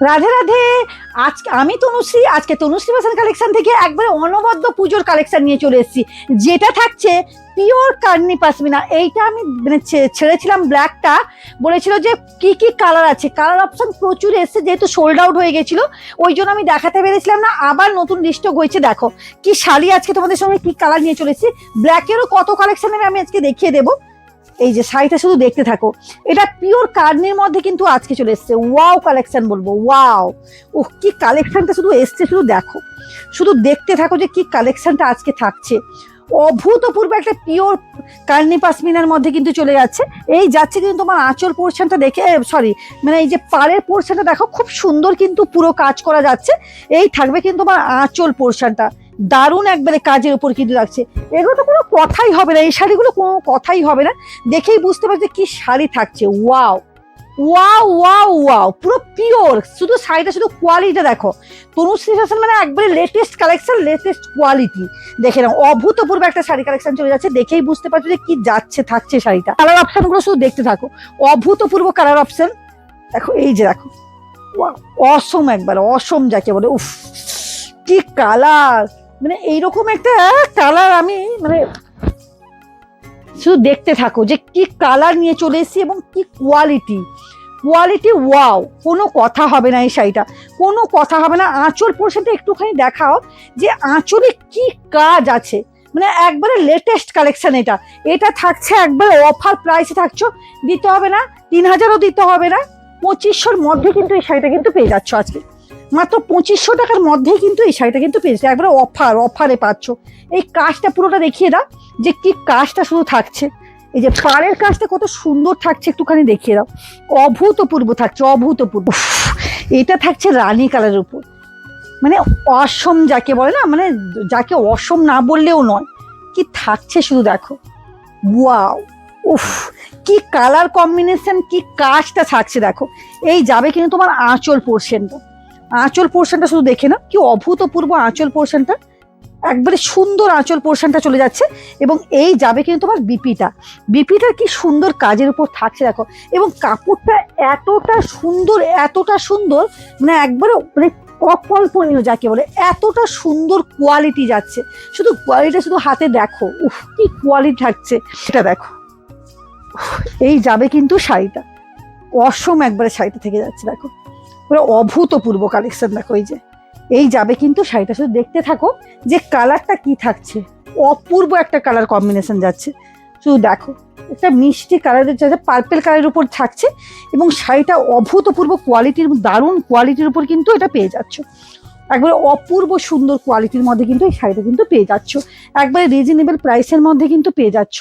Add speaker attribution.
Speaker 1: রাধে রাধে। আজকে আমি তনুশ্রী, আজকে তনুশ্রী ফ্যাশন কালেকশন থেকে একবারে অনবদ্য পুজোর কালেকশন নিয়ে চলে এসেছি, যেটা থাকছে পিওর কার্নি পাশমিনা। এইটা আমি মানে ছেড়েছিলাম ব্ল্যাকটা, বলেছিল যে কি কি কালার আছে, কালার অপশন প্রচুর এসছে, যেহেতু সোল্ড আউট হয়ে গেছিল ওই জন্য আমি দেখাতে পেরেছিলাম না। আবার নতুন লিস্টও হয়েছে, দেখো কি শাড়ি আজকে তোমাদের সঙ্গে কি কালার নিয়ে চলেছি। ব্ল্যাকেরও কত কালেকশন আমি আজকে দেখিয়ে দেবো। এই যে শাড়িটা শুধু দেখতে থাকো, এটা পিওর কার্নির মধ্যে কিন্তু আজকে চলে এসছে। ওয়াও কালেকশন বলবো, ওয়াও। ও কি কালেকশনটা শুধু এসছে, শুধু দেখো, শুধু দেখতে থাকো যে কি কালেকশনটা আজকে থাকছে। অভূতপূর্ব একটা পিওর কার্নি পাশমিনার মধ্যে কিন্তু চলে যাচ্ছে। এই যাচ্ছে কিন্তু তোমার আঁচল পোর্শনটা দেখে, সরি মানে এই যে পাড়ের পোর্শনটা দেখো, খুব সুন্দর কিন্তু পুরো কাজ করা যাচ্ছে। এই থাকবে কিন্তু তোমার আঁচল পোর্শনটা, দারুণ একবারে কাজের উপর কিন্তু লাগছে। এগুলো তো কোনো কথাই হবে না, এই শাড়িগুলো কোনো কথাই হবে না, দেখেই বুঝতে পারছি কি শাড়ি থাকছে। ওয়াও ওয়াও ওয়াও ওয়াও, পুরো পিওর। শুধু শাড়িটা, শুধু কোয়ালিটিটা দেখো। তনুশ্রী ফ্যাশন মানে একবারে লেটেস্ট কালেকশন, লেটেস্ট কোয়ালিটি। দেখে নাও, অভূতপূর্ব একটা শাড়ি কালেকশন চলে যাচ্ছে, দেখেই বুঝতে পারছো যে কি যাচ্ছে থাকছে শাড়িটা। কালার অপশন গুলো শুধু দেখতে থাকো, অভূতপূর্ব কালার অপশন দেখো। এই যে দেখো, অসম, একবার অসম যাকে বলে। উফ কি কালার, মানে এইরকম একটা কালার আমি মানে শুধু দেখতে থাকো যে কি কালার নিয়ে চলে এসেছি এবং কি কোয়ালিটি। কোয়ালিটি ওয়াও, কোনো কথা হবে না এই শাড়িটা, কোনো কথা হবে না। আঁচল পোর্শনটা একটুখানি দেখাও যে আঁচলে কি কাজ আছে, মানে একবারে লেটেস্ট কালেকশন। এটা এটা থাকছে একবারে অফার প্রাইসে থাকছো, দিতে হবে না 3000ও দিতে হবে না, 2500-র মধ্যে কিন্তু এই শাড়িটা কিন্তু পেয়ে যাচ্ছ আজকে। মাত্র 2500 টাকার মধ্যেই কিন্তু এই শাড়িটা কিন্তু পেয়ে যাচ্ছে, একবারে অফারে পাচ্ছ। এই কাজটা পুরোটা দেখিয়ে দাও যে কি কাজটা শুধু থাকছে। এই যে পাড়ের কাজটা কত সুন্দর থাকছে, একটুখানি দেখিয়ে দাও। অভূতপূর্ব থাকছে, অভূতপূর্ব। এটা থাকছে রানী কালারের উপর, মানে অসম যাকে বলে না, মানে যাকে অসম না বললেও নয়। কি থাকছে শুধু দেখো, ওয়াও। উফ কি কালার কম্বিনেশন, কি কাজটা থাকছে দেখো। এই যাবে কিন্তু তোমার আঁচল পোর্শনটা, আঁচল পোর্শনটা শুধু দেখে না, কি অভূতপূর্ব আঁচল পোর্শনটা, একবারে সুন্দর আঁচল পোর্শনটা চলে যাচ্ছে। এবং এই যাবে কিন্তু তোমার বিপিটা, বিপিটার কি সুন্দর কাজের উপর থাকছে দেখো। এবং কাপড়টা এতটা সুন্দর, এতটা সুন্দর, মানে একবারে মানে অকল্পনীয় যাকে বলে, এতটা সুন্দর কোয়ালিটি যাচ্ছে। শুধু কোয়ালিটি শুধু হাতে দেখো, উফ কি কোয়ালিটি থাকছে এটা দেখো। এই যাবে কিন্তু শাড়িটা, অসম একবারে শাড়িটা থেকে যাচ্ছে দেখো, পুরো অভূতপূর্ব কালেকশন দেখো। এই যে এই যাবে কিন্তু শাড়িটা, শুধু দেখতে থাকো যে কালারটা কি থাকছে। অপূর্ব একটা কালার কম্বিনেশন যাচ্ছে, শুধু দেখো। একটা মিষ্টি কালারের যাচ্ছে, পার্পেল কালারের উপর থাকছে, এবং শাড়িটা অভূতপূর্ব কোয়ালিটির, দারুণ কোয়ালিটির উপর কিন্তু এটা পেয়ে যাচ্ছ। একবারে অপূর্ব সুন্দর কোয়ালিটির মধ্যে কিন্তু এই শাড়িটা কিন্তু পেয়ে যাচ্ছ, একবারে রিজনেবল প্রাইসের মধ্যে কিন্তু পেয়ে যাচ্ছ।